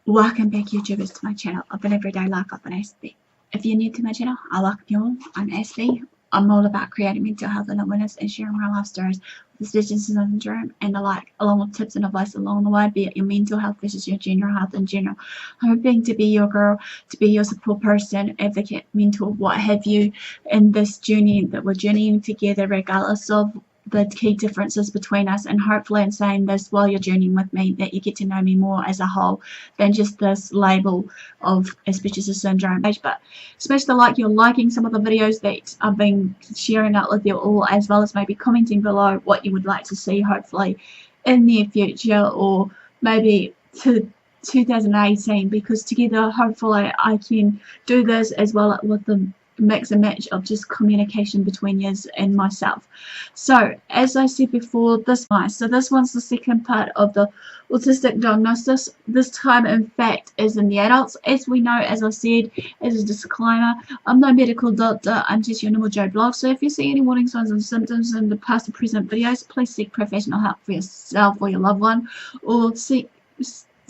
Welcome back, YouTubers, to my channel of an everyday life of an Aspie. If you're new to my channel, I welcome you all. I'm Aspie. I'm all about creating mental health and awareness and sharing real life stories with Autistic syndrome and the like, along with tips and advice along the way, be it your mental health versus your general health in general. I'm hoping to be your girl, to be your support person, advocate, mentor, what have you, in this journey that we're journeying together, regardless of the key differences between us, and hopefully in saying this while you're journeying with me, that you get to know me more as a whole than just this label of Asperger syndrome. But smash the like, you're liking some of the videos that I've been sharing out with you all, as well as maybe commenting below what you would like to see hopefully in the near future, or maybe to 2018, because together hopefully I can do this as well with the mix and match of just communication between you and myself. So as I said before, this one's the second part of the autistic diagnosis. This time in fact is in the adults. As we know, as I said, as a disclaimer, I'm no medical doctor, I'm just your normal Joe blog. So if you see any warning signs and symptoms in the past or present videos, please seek professional help for yourself or your loved one, or seek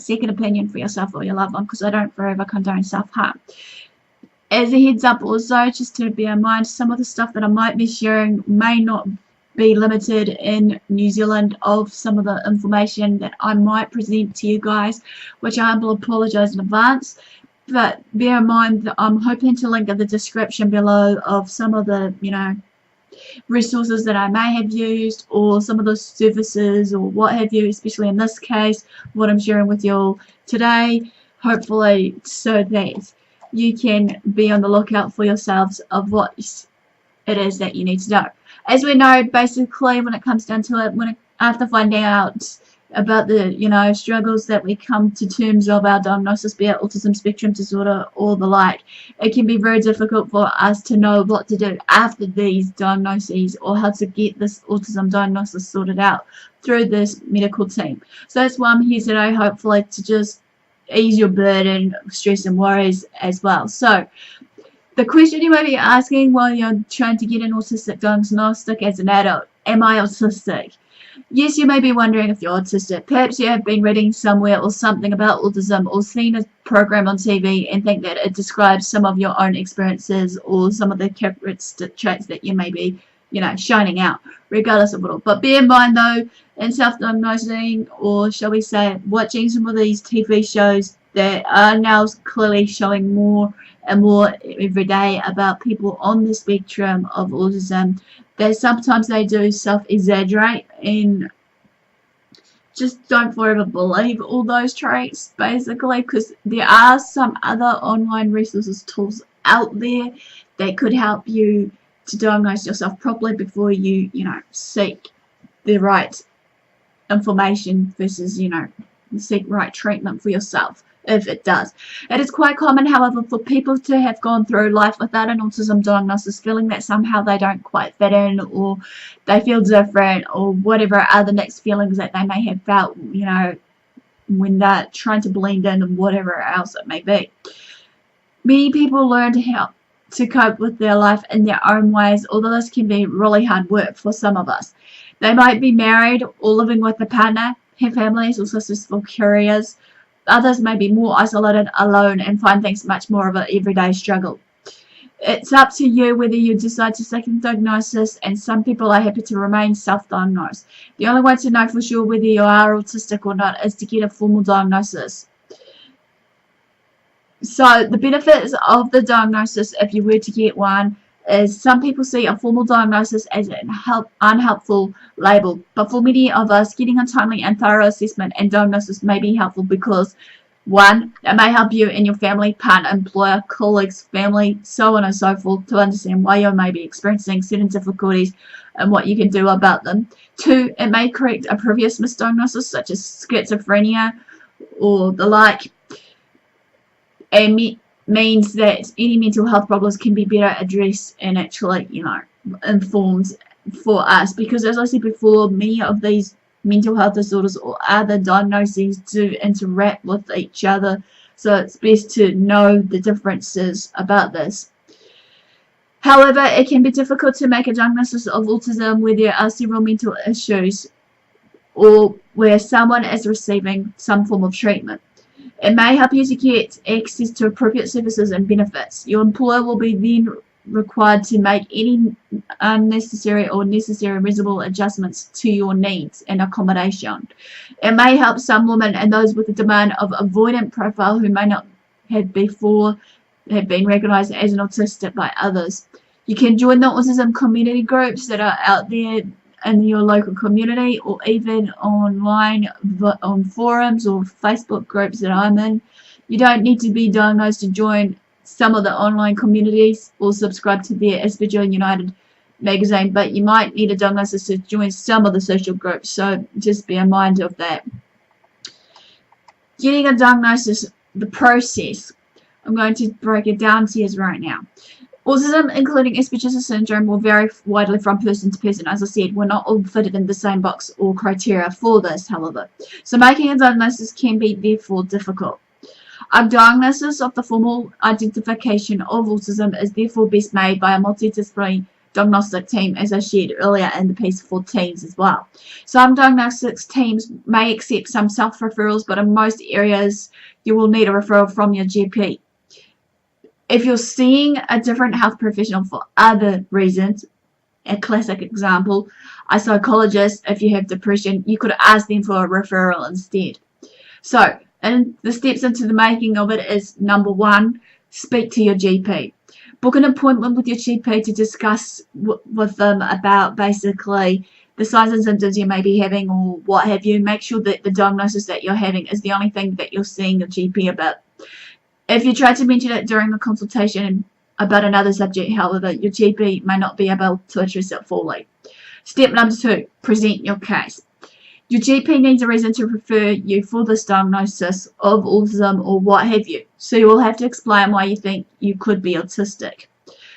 an opinion for yourself or your loved one, because I don't forever condone self-harm. As a heads up also, just to bear in mind, some of the stuff that I might be sharing may not be limited in New Zealand of some of the information that I might present to you guys, which I will apologise in advance. But bear in mind that I'm hoping to link in the description below of some of the, resources that I may have used, or some of the services or what have you, especially in this case, what I'm sharing with you all today, hopefully so that you can be on the lookout for yourselves of what it is that you need to know. As we know, basically, when it comes down to it, after finding out about the struggles that we come to terms of our diagnosis, be it autism spectrum disorder or the like, it can be very difficult for us to know what to do after these diagnoses, or how to get this autism diagnosis sorted out through this medical team. So that's why I'm here today, hopefully to just ease your burden, stress and worries as well. So the question you might be asking while you're trying to get an autistic diagnostic as an adult: am I autistic? Yes, you may be wondering if you're autistic. Perhaps you have been reading somewhere or something about autism, or seen a program on TV and think that it describes some of your own experiences or some of the characteristic traits that you may be shining out, regardless of it all. But bear in mind though, in self-diagnosing, or shall we say watching some of these TV shows that are now clearly showing more and more every day about people on the spectrum of autism, that sometimes they do self-exaggerate and just don't forever believe all those traits, basically, because there are some other online resources, tools out there that could help you to diagnose yourself properly before you seek the right information versus seek right treatment for yourself. If it does, it is quite common, however, for people to have gone through life without an autism diagnosis, feeling that somehow they don't quite fit in, or they feel different, or whatever other mixed feelings that they may have felt when they're trying to blend in, and whatever else it may be. Many people learn to cope with their life in their own ways, although this can be really hard work for some of us. They might be married or living with a partner, have families or successful careers. Others may be more isolated, alone, and find things much more of an everyday struggle. It's up to you whether you decide to seek a diagnosis, and some people are happy to remain self-diagnosed. The only way to know for sure whether you are autistic or not is to get a formal diagnosis. So the benefits of the diagnosis, if you were to get one, is some people see a formal diagnosis as an unhelpful label, but for many of us, getting a timely and thorough assessment and diagnosis may be helpful because, one, it may help you and your family, partner, employer, colleagues, family, so on and so forth, to understand why you may be experiencing certain difficulties and what you can do about them. Two, it may correct a previous misdiagnosis such as schizophrenia or the like, and means that any mental health problems can be better addressed and actually informed for us, because as I said before, many of these mental health disorders or other diagnoses do interact with each other, so it's best to know the differences about this. However, it can be difficult to make a diagnosis of autism where there are several mental issues or where someone is receiving some form of treatment. It may help you to get access to appropriate services and benefits. Your employer will be then required to make any unnecessary or necessary reasonable adjustments to your needs and accommodation. It may help some women and those with a demand of avoidant profile who may not have before have been recognized as an autistic by others. You can join the autism community groups that are out there in your local community, or even online on forums or Facebook groups that I'm in. You don't need to be diagnosed to join some of the online communities or subscribe to their Asperger United magazine, but you might need a diagnosis to join some of the social groups, so just be in mind of that. Getting a diagnosis, the process. I'm going to break it down to you right now. Autism, including Asperger's syndrome, will vary widely from person to person. As I said, we're not all fitted in the same box or criteria for this, however. So making a diagnosis can be therefore difficult. A diagnosis of the formal identification of autism is therefore best made by a multidisciplinary diagnostic team, as I shared earlier in the piece for teams as well. Some diagnostics teams may accept some self-referrals, but in most areas you will need a referral from your GP. If you're seeing a different health professional for other reasons, a classic example, a psychologist, if you have depression, you could ask them for a referral instead. So, and the steps into the making of it is, number one, speak to your GP. Book an appointment with your GP to discuss with them about basically the signs and symptoms you may be having or what have you. Make sure that the diagnosis that you're having is the only thing that you're seeing your GP about. If you try to mention it during the consultation about another subject, however, your GP may not be able to address it fully. Step number two, present your case. Your GP needs a reason to refer you for this diagnosis of autism or what have you. So you will have to explain why you think you could be autistic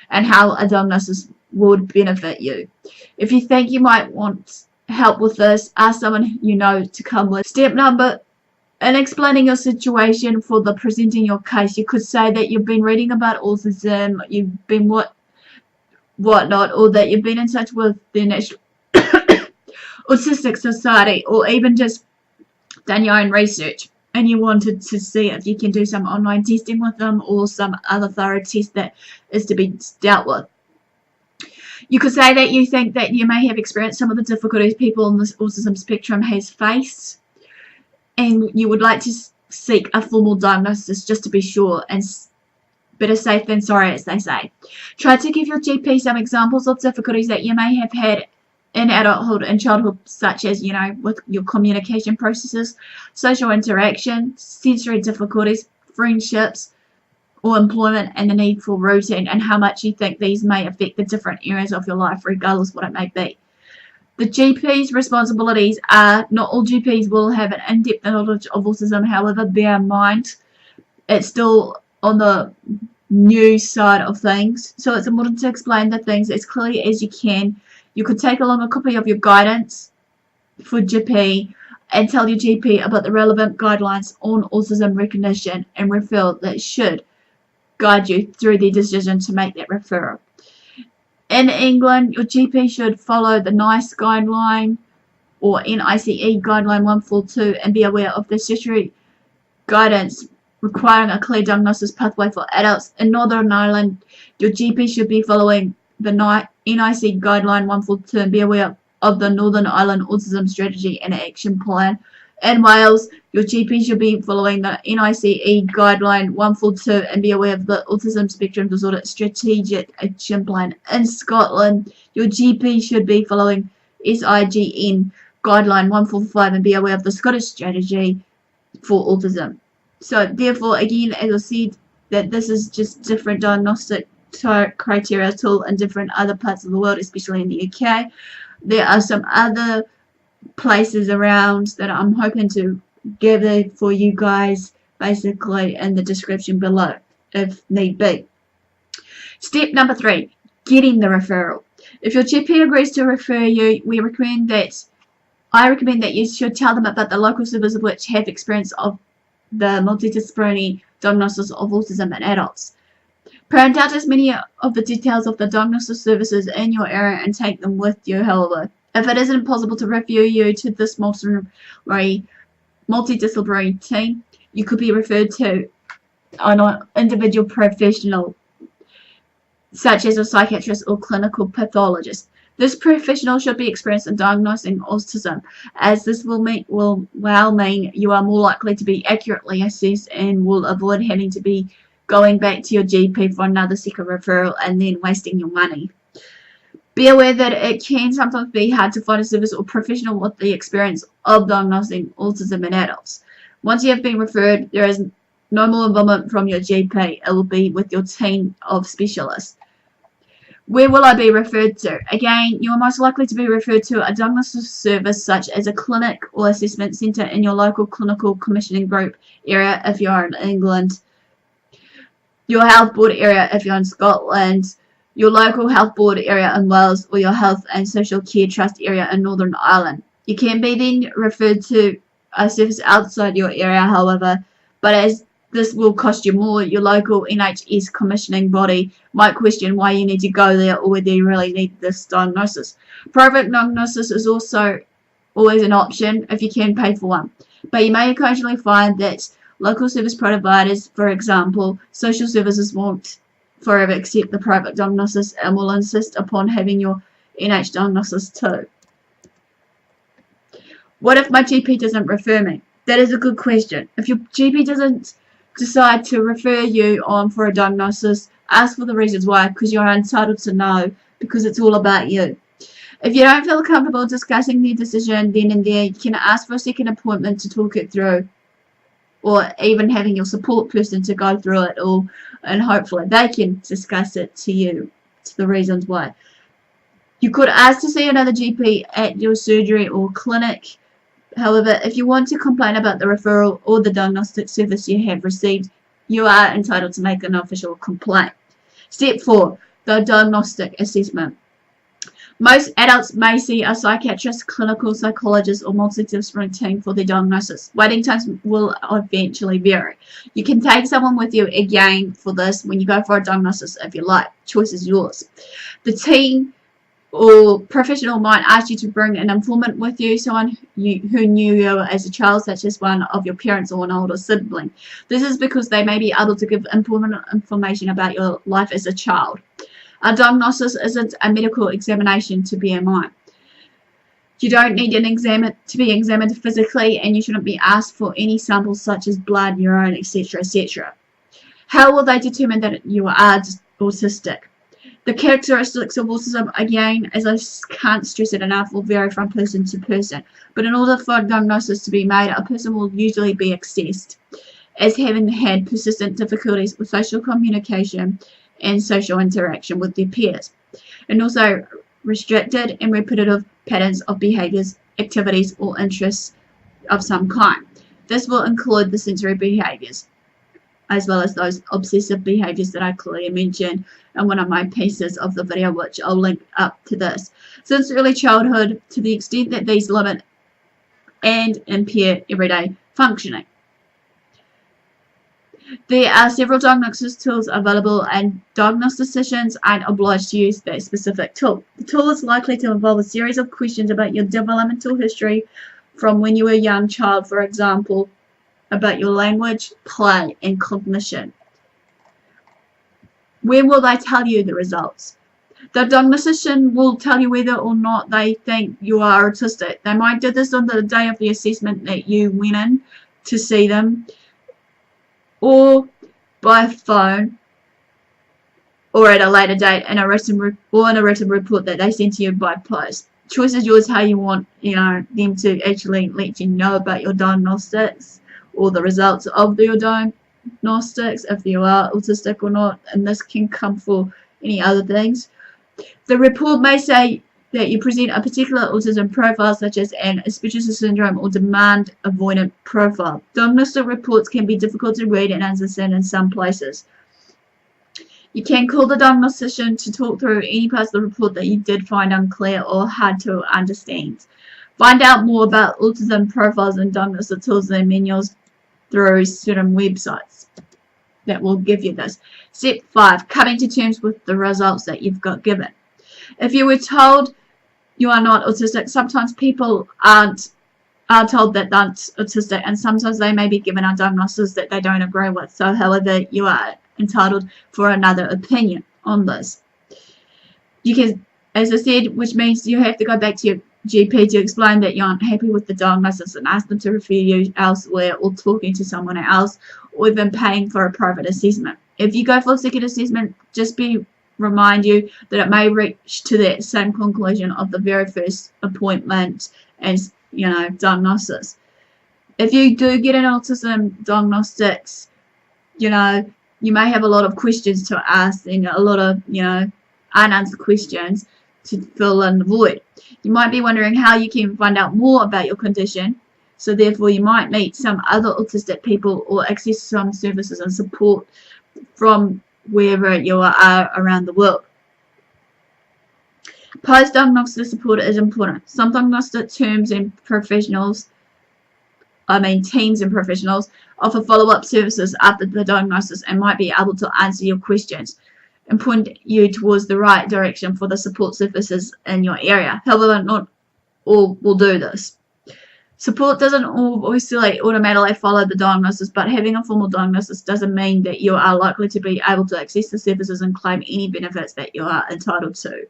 and how a diagnosis would benefit you. If you think you might want help with this, ask someone you know to come with. Step number, in explaining your situation for the presenting your case, you could say that you've been reading about autism, you've been whatnot, or that you've been in touch with the National Autistic Society, or even just done your own research and you wanted to see if you can do some online testing with them or some other thorough test that is to be dealt with. You could say that you think that you may have experienced some of the difficulties people on this autism spectrum has faced, and you would like to seek a formal diagnosis just to be sure, and better safe than sorry, as they say. Try to give your GP some examples of difficulties that you may have had in adulthood and childhood, such as, you know, with your communication processes, social interaction, sensory difficulties, friendships, or employment, and the need for routine, and how much you think these may affect the different areas of your life, regardless what it may be. The GP's responsibilities are, not all GPs will have an in-depth knowledge of autism, however, bear in mind it's still on the new side of things, so it's important to explain the things as clearly as you can. You could take along a copy of your guidance for GP and tell your GP about the relevant guidelines on autism recognition and referral that should guide you through the decision to make that referral. In England, your GP should follow the NICE guideline or NICE guideline 142 and be aware of the statutory guidance requiring a clear diagnosis pathway for adults. In Northern Ireland, your GP should be following the NICE guideline 142 and be aware of the Northern Ireland Autism Strategy and Action Plan. In Wales, your GP should be following the NICE guideline 142 and be aware of the Autism Spectrum Disorder Strategic Action Plan. In Scotland, your GP should be following SIGN guideline 145 and be aware of the Scottish Strategy for Autism. So therefore, again, as I said, that this is just different diagnostic criteria tool in different other parts of the world, especially in the UK. There are some other places around that I'm hoping to gather for you guys basically in the description below if need be. Step number 3, getting the referral. If your GP agrees to refer you, I recommend that you should tell them about the local services which have experience of the multidisciplinary diagnosis of autism in adults. Print out as many of the details of the diagnosis services in your area and take them with you, however. If it isn't possible to refer you to this multidisciplinary team, you could be referred to an individual professional, such as a psychiatrist or clinical pathologist. This professional should be experienced in diagnosing autism, as this will mean you are more likely to be accurately assessed and will avoid having to be going back to your GP for another second referral and then wasting your money. Be aware that it can sometimes be hard to find a service or professional with the experience of diagnosing autism in adults. Once you have been referred, there is no more involvement from your GP. It will be with your team of specialists. Where will I be referred to? Again, you are most likely to be referred to a diagnosis service such as a clinic or assessment centre in your local clinical commissioning group area if you are in England, your health board area if you're in Scotland, your local health board area in Wales, or your health and social care trust area in Northern Ireland. You can be then referred to a service outside your area, however, but as this will cost you more, your local NHS commissioning body might question why you need to go there or whether you really need this diagnosis. Private diagnosis is also always an option if you can pay for one, but you may occasionally find that local service providers, for example, social services, won't forever accept the private diagnosis and will insist upon having your NH diagnosis too. What if my GP doesn't refer me? That is a good question. If your GP doesn't decide to refer you on for a diagnosis, ask for the reasons why, because you're entitled to know, because it's all about you. If you don't feel comfortable discussing their decision then and there, you can ask for a second appointment to talk it through, or even having your support person to go through it all, and hopefully they can discuss it to you, to the reasons why. You could ask to see another GP at your surgery or clinic. However, if you want to complain about the referral or the diagnostic service you have received, you are entitled to make an official complaint. Step 4. The Diagnostic Assessment. Most adults may see a psychiatrist, clinical psychologist, or multidisciplinary team for their diagnosis. Waiting times will eventually vary. You can take someone with you again for this when you go for a diagnosis if you like. Choice is yours. The team or professional might ask you to bring an informant with you, someone who knew you as a child, such as one of your parents or an older sibling. This is because they may be able to give important information about your life as a child. A diagnosis isn't a medical examination, to bear in mind. You don't need to be examined physically, and you shouldn't be asked for any samples such as blood, urine, etc., etc. How will they determine that you are autistic? The characteristics of autism, again, as I can't stress it enough, will vary from person to person. But in order for a diagnosis to be made, a person will usually be assessed as having had persistent difficulties with social communication and social interaction with their peers, and also restricted and repetitive patterns of behaviours, activities, or interests of some kind. This will include the sensory behaviours, as well as those obsessive behaviours that I clearly mentioned in one of my pieces of the video, which I'll link up to this. Since early childhood, to the extent that these limit and impair everyday functioning. There are several diagnosis tools available, and diagnosticians aren't obliged to use that specific tool. The tool is likely to involve a series of questions about your developmental history from when you were a young child, for example, about your language, play, and cognition. When will they tell you the results? The diagnostician will tell you whether or not they think you are autistic. They might do this on the day of the assessment that you went in to see them, or by phone, or at a later date in a written report that they send to you by post. Choice is yours how you want them to actually let you know about your diagnostics or the results of your diagnostics, if you are autistic or not, and this can come for any other things. The report may say that you present a particular autism profile, such as an Asperger syndrome or demand avoidant profile. Diagnostic reports can be difficult to read and understand in some places. You can call the diagnostician to talk through any parts of the report that you did find unclear or hard to understand. Find out more about autism profiles and diagnostic tools and manuals through certain websites that will give you this. Step 5. Coming to terms with the results that you've got given. If you were told you are not autistic, sometimes people aren't are told that they're autistic, and sometimes they may be given a diagnosis that they don't agree with. So, however, you are entitled for another opinion on this. You can, as I said, which means you have to go back to your GP to explain that you're unhappy with the diagnosis and ask them to refer you elsewhere, or talking to someone else, or even paying for a private assessment. If you go for a second assessment, just remind you that it may reach to that same conclusion of the very first appointment as, you know, diagnosis. If you do get an autism diagnostics, you know, you may have a lot of questions to ask and a lot of, you know, unanswered questions to fill in the void. You might be wondering how you can find out more about your condition, so therefore you might meet some other autistic people or access some services and support from wherever you are around the world. Post-diagnostic support is important. Some diagnostic teams and professionals offer follow-up services after the diagnosis and might be able to answer your questions and point you towards the right direction for the support services in your area. However, not all will do this. Support doesn't obviously automatically follow the diagnosis, but having a formal diagnosis doesn't mean that you are likely to be able to access the services and claim any benefits that you are entitled to.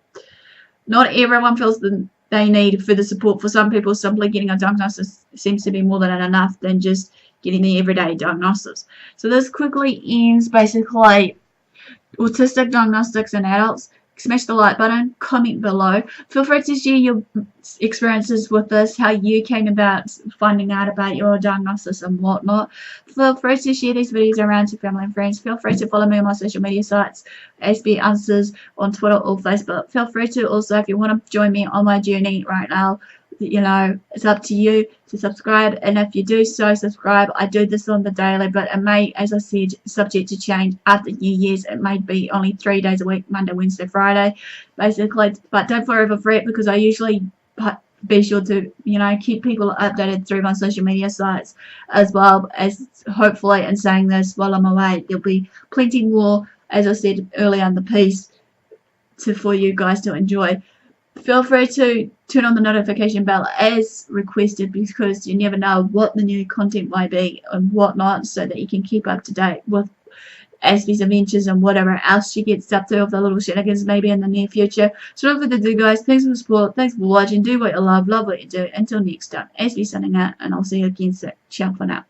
Not everyone feels that they need further support. For some people, simply getting a diagnosis seems to be more than enough than just getting the everyday diagnosis. So this quickly ends basically autistic diagnostics in adults. Smash the like button, comment below. Feel free to share your experiences with us, how you came about finding out about your diagnosis and whatnot. Feel free to share these videos around to family and friends. Feel free to follow me on my social media sites, AspieAnswers on Twitter or Facebook. Feel free to also, if you want to join me on my journey right now, you know, it's up to you to subscribe, and if you do so subscribe, I do this on the daily, but it may, as I said, subject to change after New Year's. It may be only 3 days a week, Monday, Wednesday, Friday, basically, but don't forever fret, because I usually be sure to, you know, keep people updated through my social media sites, as well as hopefully, in saying this, while I'm away, there'll be plenty more, as I said earlier in the piece, for you guys to enjoy. Feel free to turn on the notification bell as requested, because you never know what the new content might be and whatnot, so that you can keep up to date with Aspie's adventures and whatever else she gets up to, of the little shenanigans maybe in the near future. So don't forget to do, guys. Thanks for the support. Thanks for watching. Do what you love what you do. Until next time, Aspie signing out, and I'll see you again soon. Ciao for now.